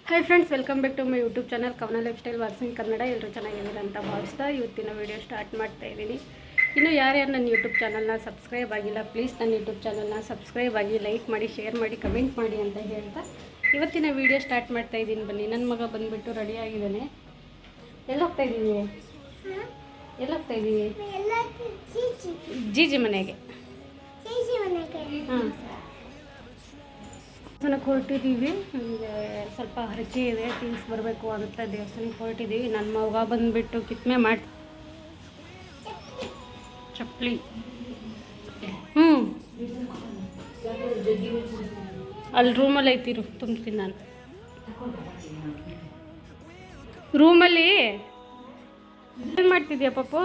Hi friends, welcome back to my YouTube channel Kavana lifestyle ವಾಟ್ಸಿಂಗ್ ಕನ್ನಡ. ಎಲ್ಲರೂ ಚೆನ್ನಾಗಿದ್ದೀರ ಅಂತ ಭಾವಿಸ್ತಾ ಇವತ್ತಿನ ವಿಡಿಯೋ ಸ್ಟಾರ್ಟ್ ಮಾಡ್ತಾ ಇದ್ದೀನಿ. ಇನ್ನು ಯಾರ್ಯಾರು ನನ್ನ ಯೂಟ್ಯೂಬ್ ಚಾನಲ್ನ ಸಬ್ಸ್ಕ್ರೈಬ್ ಆಗಿಲ್ಲ, ಪ್ಲೀಸ್ ನನ್ನ ಯೂಟ್ಯೂಬ್ ಚಾನಲ್ನ ಸಬ್ಸ್ಕ್ರೈಬ್ ಆಗಿ, ಲೈಕ್ ಮಾಡಿ, ಶೇರ್ ಮಾಡಿ, ಕಮೆಂಟ್ ಮಾಡಿ ಅಂತ ಹೇಳ್ತಾ ಇವತ್ತಿನ ವಿಡಿಯೋ ಸ್ಟಾರ್ಟ್ ಮಾಡ್ತಾ ಇದ್ದೀನಿ. ಬನ್ನಿ, ನನ್ನ ಮಗ ಬಂದುಬಿಟ್ಟು ರೆಡಿ ಆಗಿದ್ದಾನೆ. ಎಲ್ಲೋಗ್ತಾ ಇದ್ದೀವಿ? ಎಲ್ಲೋಗ್ತಾ ಇದ್ದೀವಿ? ಜೀಜಿ ಮನೆಗೆ. ಹಾಂ, ದೇವಸ್ಥಾನಕ್ಕೆ ಹೊರಟಿದ್ದೀವಿ. ನಮಗೆ ಸ್ವಲ್ಪ ಹರಕೆ ಇದೆ, ತಿನ್ಸ್ ಬರಬೇಕು ಅಂತ ದೇವಸ್ಥಾನಕ್ಕೆ ಹೊರಟಿದ್ದೀವಿ. ನನ್ನ ಮಗ ಬಂದುಬಿಟ್ಟು ಕಿತ್ಮೆ ಮಾಡಿ ಚಪ್ಪಲಿ. ಅಲ್ಲಿ ರೂಮಲ್ಲಿ ಐತಿರು, ತುಂಬ್ತೀನಿ ನಾನು. ರೂಮಲ್ಲಿ ಏನು ಮಾಡ್ತಿದ್ಯಾ ಪಾಪು?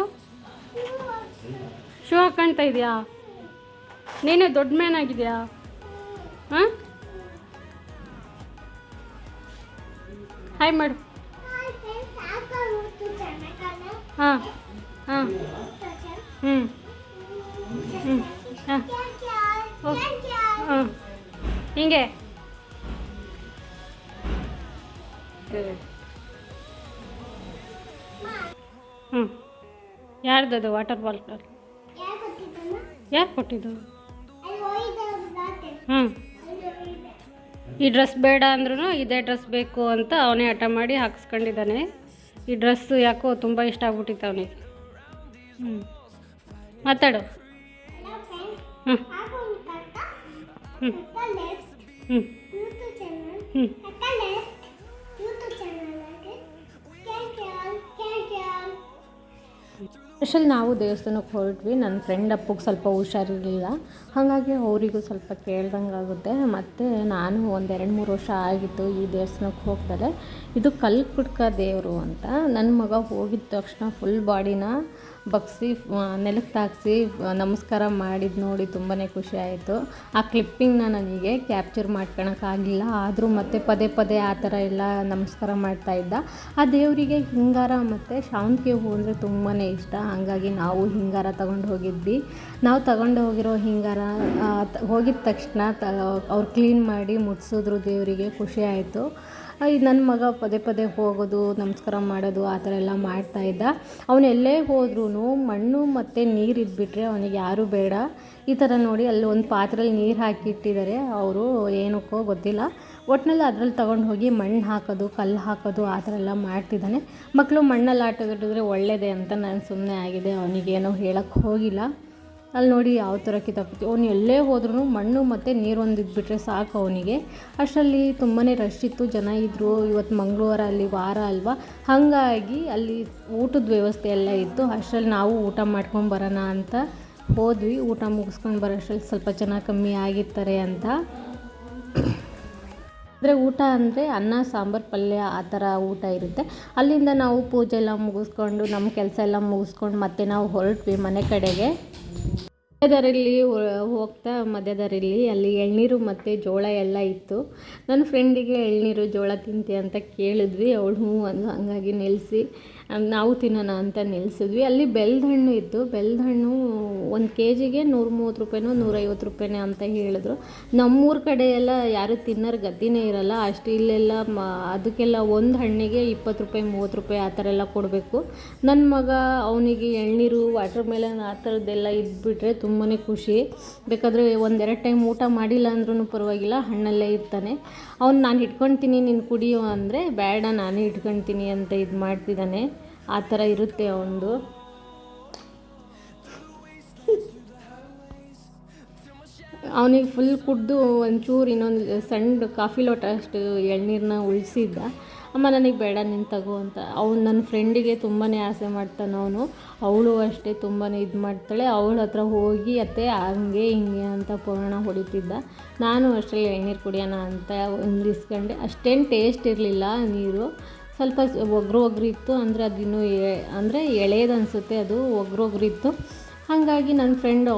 ಶೂ ಹಾಕ್ಕೊಳ್ತಾ ಇದೆಯಾ? ನೀನೇ ದೊಡ್ಡ ಮ್ಯಾನ್ ಆಗಿದೆಯಾ? ಹಾಂ, ಹಾಯ್ ಮಾಡು. ಹಾಂ ಹಾಂ ಹ್ಞೂ ಹ್ಞೂ ಹಾಂ ಹಾಂ ಹಿಂಗೆ ಹ್ಞೂ. ಯಾರ್ದದು ವಾಟರ್ ಬಾಟಲ್? ಯಾರು ಕೊಟ್ಟಿದ್ದು? ಹ್ಞೂ, ಈ ಡ್ರೆಸ್ ಬೇಡ ಅಂದ್ರೂ ಇದೇ ಡ್ರೆಸ್ ಬೇಕು ಅಂತ ಅವನೇ ಹಠ ಮಾಡಿ ಹಾಕ್ಸ್ಕೊಂಡಿದ್ದಾನೆ. ಈ ಡ್ರೆಸ್ಸು ಯಾಕೋ ತುಂಬ ಇಷ್ಟ ಆಗ್ಬಿಟ್ಟಿತ್ತು ಅವನಿಗೆ. ಹ್ಞೂ, ಮಾತಾಡು. ಹ್ಞೂ ಹ್ಞೂ ಹ್ಞೂ ಹ್ಞೂ. ಸ್ಪೆಷಲ್ ನಾವು ದೇವಸ್ಥಾನಕ್ಕೆ ಹೊರಟ್ವಿ. ನನ್ನ ಫ್ರೆಂಡ್ ಅಪ್ಪಗೆ ಸ್ವಲ್ಪ ಹುಷಾರಿರಲಿಲ್ಲ, ಹಾಗಾಗಿ ಅವರಿಗೂ ಸ್ವಲ್ಪ ಕೇಳ್ದಂಗೆ ಆಗುತ್ತೆ. ಮತ್ತು ನಾನು ಒಂದು 2-3 ವರ್ಷ ಆಗಿತ್ತು ಈ ದೇವಸ್ಥಾನಕ್ಕೆ ಹೋಗ್ತಾರೆ. ಇದು ಕಲ್ಕುಡ್ಕ ದೇವರು ಅಂತ. ನನ್ನ ಮಗ ಹೋಗಿದ ತಕ್ಷಣ ಫುಲ್ ಬಾಡಿನ ಬಗ್ಸಿ ನೆಲಕ್ಕೆ ತಾಗಿಸಿ ನಮಸ್ಕಾರ ಮಾಡಿದ್ದು ನೋಡಿ ತುಂಬಾ ಖುಷಿ ಆಯಿತು. ಆ ಕ್ಲಿಪ್ಪಿಂಗ್ನ ನನಗೆ ಕ್ಯಾಪ್ಚರ್ ಮಾಡ್ಕೊಳಕ್ಕಾಗಿಲ್ಲ, ಆದರೂ ಮತ್ತೆ ಪದೇ ಪದೇ ಆ ಥರ ಎಲ್ಲ ನಮಸ್ಕಾರ ಮಾಡ್ತಾಯಿದ್ದ. ಆ ದೇವರಿಗೆ ಹಿಂಗಾರ ಮತ್ತು ಶಾವಂತಿಗೆ ಹೂ ಅಂದರೆ ತುಂಬಾ ಇಷ್ಟ, ಹಾಗಾಗಿ ನಾವು ಹಿಂಗಾರ ತಗೊಂಡು ಹೋಗಿದ್ವಿ. ನಾವು ತಗೊಂಡು ಹೋಗಿರೋ ಹಿಂಗಾರ ಹೋಗಿದ ತಕ್ಷಣ ಅವ್ರು ಕ್ಲೀನ್ ಮಾಡಿ ಮುಟ್ಸಿದ್ರು ದೇವರಿಗೆ. ಖುಷಿ ಆಯಿತು. ನನ್ನ ಮಗ ಪದೇ ಪದೇ ಹೋಗೋದು, ನಮಸ್ಕಾರ ಮಾಡೋದು ಆ ಥರ ಎಲ್ಲ ಮಾಡ್ತಾಯಿದ್ದ. ಅವನು ಎಲ್ಲೇ ಹೋದ್ರೂ ಮಣ್ಣು ಮತ್ತು ನೀರು ಇದ್ಬಿಟ್ರೆ ಅವನಿಗೆ ಯಾರೂ ಬೇಡ. ಈ ಥರ ನೋಡಿ ಅಲ್ಲಿ ಒಂದು ಪಾತ್ರೆಯಲ್ಲಿ ನೀರು ಹಾಕಿಟ್ಟಿದ್ದಾರೆ, ಅವರು ಏನಕ್ಕೋ ಗೊತ್ತಿಲ್ಲ. ಒಟ್ಟಿನಲ್ಲಿ ಅದ್ರಲ್ಲಿ ತೊಗೊಂಡು ಹೋಗಿ ಮಣ್ಣು ಹಾಕೋದು, ಕಲ್ಲು ಹಾಕೋದು ಆ ಥರ ಎಲ್ಲ ಮಾಡ್ತಿದ್ದಾನೆ. ಮಕ್ಕಳು ಮಣ್ಣಲ್ಲಿ ಆಟಗಳಿದ್ರೆ ಒಳ್ಳೆಯದೇ ಅಂತ ನಾನು ಸುಮ್ಮನೆ ಆಗಿದೆ, ಅವನಿಗೇನೋ ಹೇಳೋಕ್ಕೆ ಹೋಗಿಲ್ಲ. ಅಲ್ಲಿ ನೋಡಿ ಯಾವ ಥರ ಕಿತ್ತಾಕ್ಬಿಟ್ಟು ಅವನು ಎಲ್ಲೇ ಹೋದ್ರೂ ಮಣ್ಣು ಮತ್ತು ನೀರೊಂದು ಇದ್ಬಿಟ್ರೆ ಸಾಕು ಅವನಿಗೆ. ಅಷ್ಟರಲ್ಲಿ ತುಂಬಾ ರಶ್ ಇತ್ತು, ಜನ ಇದ್ದರು. ಇವತ್ತು ಮಂಗಳವಾರ, ಅಲ್ಲಿ ವಾರ ಅಲ್ವಾ, ಹಾಗಾಗಿ ಅಲ್ಲಿ ಊಟದ ವ್ಯವಸ್ಥೆ ಎಲ್ಲ ಇತ್ತು. ಅಷ್ಟರಲ್ಲಿ ನಾವು ಊಟ ಮಾಡ್ಕೊಂಬರೋಣ ಅಂತ ಹೋದ್ವಿ. ಊಟ ಮುಗಿಸ್ಕೊಂಡು ಬರೋಷ್ಟರಲ್ಲಿ ಸ್ವಲ್ಪ ಜನ ಕಮ್ಮಿ ಆಗಿರ್ತಾರೆ ಅಂತ. ಅಂದರೆ ಊಟ ಅಂದರೆ ಅನ್ನ, ಸಾಂಬಾರು, ಪಲ್ಯ ಆ ಥರ ಊಟ ಇರುತ್ತೆ. ಅಲ್ಲಿಂದ ನಾವು ಪೂಜೆ ಎಲ್ಲ ಮುಗಿಸ್ಕೊಂಡು ನಮ್ಮ ಕೆಲಸ ಎಲ್ಲ ಮುಗಿಸ್ಕೊಂಡು ಮತ್ತೆ ನಾವು ಹೊರಟ್ವಿ ಮನೆ ಕಡೆಗೆ. ಮಧ್ಯದಾರಿಲಿ ಹೋಗ್ತಾ ಮಧ್ಯದಾರಿಲಿ ಅಲ್ಲಿ ಎಳ್ನೀರು ಮತ್ತು ಜೋಳ ಎಲ್ಲ ಇತ್ತು. ನನ್ನ ಫ್ರೆಂಡಿಗೆ ಎಳ್ನೀರು ಜೋಳ ತಿಂತೆ ಅಂತ ಕೇಳಿದ್ವಿ, ಅವಳು ಹ್ಞೂ ಅಂದು, ಹಂಗಾಗಿ ನಿಲ್ಲಿಸಿ ನಾವು ತಿನ್ನೋಣ ಅಂತ ನಿಲ್ಲಿಸಿದ್ವಿ. ಅಲ್ಲಿ ಬೆಲ್ಲದ ಹಣ್ಣು ಇತ್ತು. ಬೆಲ್ಲದ ಹಣ್ಣು 1 kgಗೆ 130 ರೂಪಾಯಿನೋ 150 ರೂಪಾಯಿನೋ ಅಂತ ಹೇಳಿದ್ರು. ನಮ್ಮೂರ ಕಡೆ ಎಲ್ಲ ಯಾರು ತಿನ್ನೋರು ಗತಿನೇ ಇರೋಲ್ಲ ಅಷ್ಟು. ಇಲ್ಲೆಲ್ಲ ಅದಕ್ಕೆಲ್ಲ ಒಂದು ಹಣ್ಣಿಗೆ 20 ರೂಪಾಯಿ 30 ರೂಪಾಯಿ ಆ ಥರ ಎಲ್ಲ ಕೊಡಬೇಕು. ನನ್ನ ಮಗ ಅವನಿಗೆ ಎಳ್ನೀರು, ವಾಟರ್ ಮೆಲನ್ ಆ ಥರದ್ದೆಲ್ಲ ಇದ್ಬಿಟ್ರೆ ತುಂಬಾ ಖುಷಿ. ಬೇಕಾದರೆ 1-2 ಟೈಮ್ ಊಟ ಮಾಡಿಲ್ಲ ಅಂದ್ರೂ ಪರವಾಗಿಲ್ಲ, ಹಣ್ಣಲ್ಲೇ ಇರ್ತಾನೆ. ಅವ್ನು ನಾನು ಇಟ್ಕೊಳ್ತೀನಿ ನೀನು ಕುಡಿಯೋ ಅಂದರೆ ಬೇಡ ನಾನೇ ಇಟ್ಕೊಳ್ತೀನಿ ಅಂತ ಇದು ಮಾಡ್ತಿದ್ದಾನೆ. ಆ ಥರ ಇರುತ್ತೆ ಅವನದು. ಅವನಿಗೆ ಫುಲ್ ಕುಡಿದು ಒಂಚೂರು ಇನ್ನೊಂದು ಸಣ್ಣ ಕಾಫಿ ಲೋಟ ಅಷ್ಟು ಎಳ್ನೀರನ್ನ ಉಳಿಸಿದ್ದ. ಅಮ್ಮ ನನಗೆ ಬೇಡ ನೀನು ತಗೋ ಅಂತ. ಅವ್ನು ನನ್ನ ಫ್ರೆಂಡಿಗೆ ತುಂಬಾ ಆಸೆ ಮಾಡ್ತಾನೆ ಅವನು. ಅವಳು ಅಷ್ಟೇ ತುಂಬಾ ಇದು ಮಾಡ್ತಾಳೆ. ಅವಳ ಹತ್ರ ಹೋಗಿ ಅತ್ತೆ ಹಂಗೆ ಹಿಂಗೆ ಅಂತ ಪುರಾಣ ಹೊಡಿತಿದ್ದ. ನಾನು ಅಷ್ಟರಲ್ಲಿ ಎಳ್ನೀರು ಕುಡಿಯೋಣ ಅಂತ ಒಂದಿಸ್ಕೊಂಡೆ. ಅಷ್ಟೇನು ಟೇಸ್ಟ್ ಇರಲಿಲ್ಲ ನೀರು, ಸ್ವಲ್ಪ ಒಗ್ರು ಇತ್ತು. ಅಂದರೆ ಅದಿನ್ನೂ ಅಂದರೆ ಎಳೆದು ಅನಿಸುತ್ತೆ, ಅದು ಒಗ್ರು ಇತ್ತು. ಹಾಗಾಗಿ ನನ್ನ ಫ್ರೆಂಡ್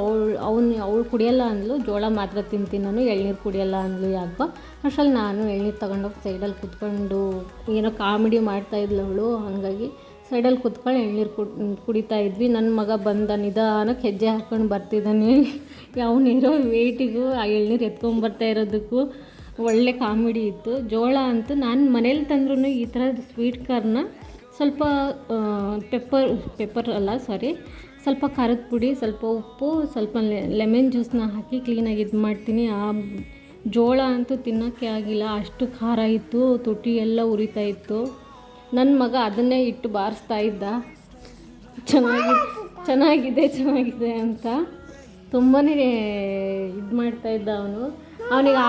ಅವಳು ಕುಡಿಯೋಲ್ಲ ಅಂದ್ಲು, ಜೋಳ ಮಾತ್ರ ತಿಂತೀನಿ ನಾನು, ಎಳ್ನೀರು ಕುಡಿಯೋಲ್ಲ ಅಂದ್ಲು ಯಾಕೋ. ಅಷ್ಟರಲ್ಲಿ ನಾನು ಎಳ್ನೀರು ತೊಗೊಂಡೋಗಿ ಸೈಡಲ್ಲಿ ಕುತ್ಕೊಂಡು ಏನೋ ಕಾಮಿಡಿ ಮಾಡ್ತಾಯಿದ್ಲು ಅವಳು. ಹಾಗಾಗಿ ಸೈಡಲ್ಲಿ ಕುತ್ಕೊಂಡು ಎಳ್ನೀರು ಕುಡಿತಾ ಇದ್ವಿ. ನನ್ನ ಮಗ ಬಂದ ನಿಧಾನಕ್ಕೆ ಹೆಜ್ಜೆ ಹಾಕ್ಕೊಂಡು ಬರ್ತಿದ್ದಾನೆ. ಅವನಿರೋ ವೆಯ್ಟಿಗೂ ಆ ಎಳ್ನೀರು ಎತ್ಕೊಂಬರ್ತಾ ಇರೋದಕ್ಕೂ ಒಳ್ಳೆ ಕಾಮಿಡಿ ಇತ್ತು. ಜೋಳ ಅಂತೂ ನಾನು ಮನೇಲಿ ತಂದ್ರೂ ಈ ಥರದ ಸ್ವೀಟ್ ಕಾರ್ನ ಸ್ವಲ್ಪ ಪೆಪ್ಪರ್ ಅಲ್ಲ ಸಾರಿ, ಸ್ವಲ್ಪ ಖಾರದ ಪುಡಿ, ಸ್ವಲ್ಪ ಉಪ್ಪು, ಸ್ವಲ್ಪ ಲೆಮನ್ ಜ್ಯೂಸನ್ನ ಹಾಕಿ ಕ್ಲೀನಾಗಿ ಇದು ಮಾಡ್ತೀನಿ. ಆ ಜೋಳ ಅಂತೂ ತಿನ್ನೋಕ್ಕೆ ಆಗಿಲ್ಲ, ಅಷ್ಟು ಖಾರ ಇತ್ತು, ತುಟಿ ಎಲ್ಲ ಉರಿತಾ ಇತ್ತು. ನನ್ನ ಮಗ ಅದನ್ನೇ ಇಟ್ಟು ಬಾರಿಸ್ತಾ ಇದ್ದ, ಚೆನ್ನಾಗಿದೆ ಅಂತ ತುಂಬಾ ಇದು ಮಾಡ್ತಾಯಿದ್ದ ಅವನು. ಅವನಿಗೆ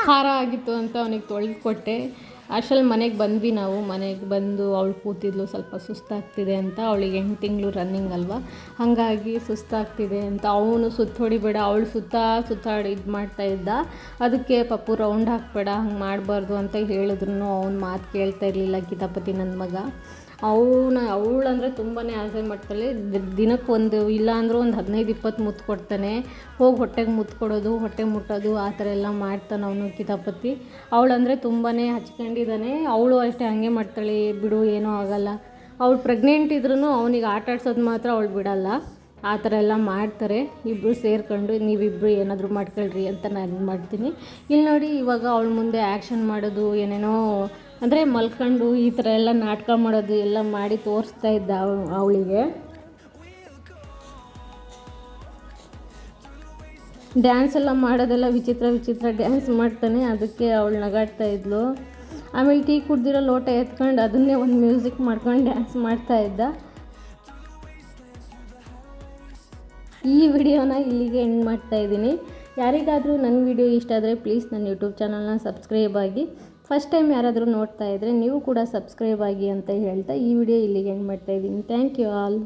ಖಾರ ಆಗಿತ್ತು ಅಂತ ಅವನಿಗೆ ತೊಳೆದು ಕೊಟ್ಟೆ. ಅಷ್ಟರಲ್ಲಿ ಮನೆಗೆ ಬಂದ್ವಿ ನಾವು. ಮನೆಗೆ ಬಂದು ಅವಳು ಕೂತಿದ್ಲು, ಸ್ವಲ್ಪ ಸುಸ್ತಾಗ್ತಿದೆ ಅಂತ. ಅವಳಿಗೆ 8 ತಿಂಗಳು ರನ್ನಿಂಗ್ ಅಲ್ವಾ, ಹಾಗಾಗಿ ಸುಸ್ತಾಗ್ತಿದೆ ಅಂತ. ಅವನು ಹೊಡಿಬೇಡ, ಅವಳು ಸುತ್ತಾಡಿ ಇದು ಮಾಡ್ತಾಯಿದ್ದ. ಅದಕ್ಕೆ ಪಪ್ಪು ರೌಂಡ್ ಹಾಕಬೇಡ, ಹಂಗೆ ಮಾಡಬಾರ್ದು ಅಂತ ಹೇಳಿದ್ರು. ಅವ್ನು ಮಾತು ಕೇಳ್ತಾ ಇರಲಿಲ್ಲ ಕಿತಾಪತಿ ನನ್ನ ಮಗ. ಅವಳಂದರೆ ತುಂಬಾ ಆಸೆ ಮಾಡ್ತಾಳೆ. ದಿನಕ್ಕೊಂದು ಇಲ್ಲ ಅಂದರೂ ಒಂದು 15-20 ಮುತ್ತು ಕೊಡ್ತಾನೆ. ಹೋಗಿ ಹೊಟ್ಟೆಗೆ ಮುತ್ತು ಕೊಡೋದು, ಹೊಟ್ಟೆ ಮುಟ್ಟೋದು ಆ ಥರ ಎಲ್ಲ ಮಾಡ್ತಾನೆ ಅವನು ಕಿತಾಪತಿ. ಅವಳಂದರೆ ತುಂಬಾ ಹಚ್ಕೊಂಡಿದ್ದಾನೆ. ಅವಳು ಅಷ್ಟೇ ಹಾಗೆ ಮಾಡ್ತಾಳೆ, ಬಿಡು ಏನೂ ಆಗೋಲ್ಲ. ಅವಳು ಪ್ರೆಗ್ನೆಂಟ್ ಇದ್ರೂ ಅವನಿಗೆ ಆಟ ಆಡ್ಸೋದು ಮಾತ್ರ ಅವಳು ಬಿಡಲ್ಲ. ಆ ಥರ ಎಲ್ಲ ಮಾಡ್ತಾರೆ ಇಬ್ಬರು ಸೇರ್ಕೊಂಡು. ನೀವಿಬ್ಬರು ಏನಾದರೂ ಮಾಡ್ಕೊಳ್ರಿ ಅಂತ ನಾನು ಮಾಡ್ತೀನಿ. ಇಲ್ಲಿ ನೋಡಿ, ಇವಾಗ ಅವಳ ಮುಂದೆ ಆ್ಯಕ್ಷನ್ ಮಾಡೋದು, ಏನೇನೋ ಅಂದರೆ ಮಲ್ಕೊಂಡು ಈ ಥರ ಎಲ್ಲ ನಾಟಕ ಮಾಡೋದು ಎಲ್ಲ ಮಾಡಿ ತೋರಿಸ್ತಾ ಇದ್ದ ಅವಳಿಗೆ. ಡ್ಯಾನ್ಸ್ ಎಲ್ಲ ಮಾಡೋದೆಲ್ಲ ವಿಚಿತ್ರ ಡ್ಯಾನ್ಸ್ ಮಾಡ್ತಾನೆ. ಅದಕ್ಕೆ ಅವಳು ನಗಾಡ್ತಾ ಇದ್ಲು. ಆಮೇಲೆ ಟೀ ಕುಡ್ದಿರೋ ಲೋಟ ಎತ್ಕೊಂಡು ಅದನ್ನೇ ಒಂದು ಮ್ಯೂಸಿಕ್ ಮಾಡ್ಕೊಂಡು ಡ್ಯಾನ್ಸ್ ಮಾಡ್ತಾ ಇದ್ದ. ಈ ವಿಡಿಯೋನ ಇಲ್ಲಿಗೆ ಎಂಡ್ ಮಾಡ್ತಾಯಿದ್ದೀನಿ. ಯಾರಿಗಾದರೂ ನನ್ನ ವಿಡಿಯೋ ಇಷ್ಟ ಆದರೆ ಪ್ಲೀಸ್ ನನ್ನ ಯೂಟ್ಯೂಬ್ ಚಾನಲ್ನ ಸಬ್ಸ್ಕ್ರೈಬ್ ಆಗಿ. ಫಸ್ಟ್ ಟೈಮ್ ಯಾರಾದರೂ ನೋಡ್ತಾ ಇದ್ದರೆ ನೀವು ಕೂಡ ಸಬ್ಸ್ಕ್ರೈಬ್ ಆಗಿ ಅಂತ ಹೇಳ್ತಾ ಈ ವಿಡಿಯೋ ಇಲ್ಲಿಗೆ ಎಂಡ್ ಮಾಡ್ತಾಯಿದ್ದೀನಿ. Thank you all.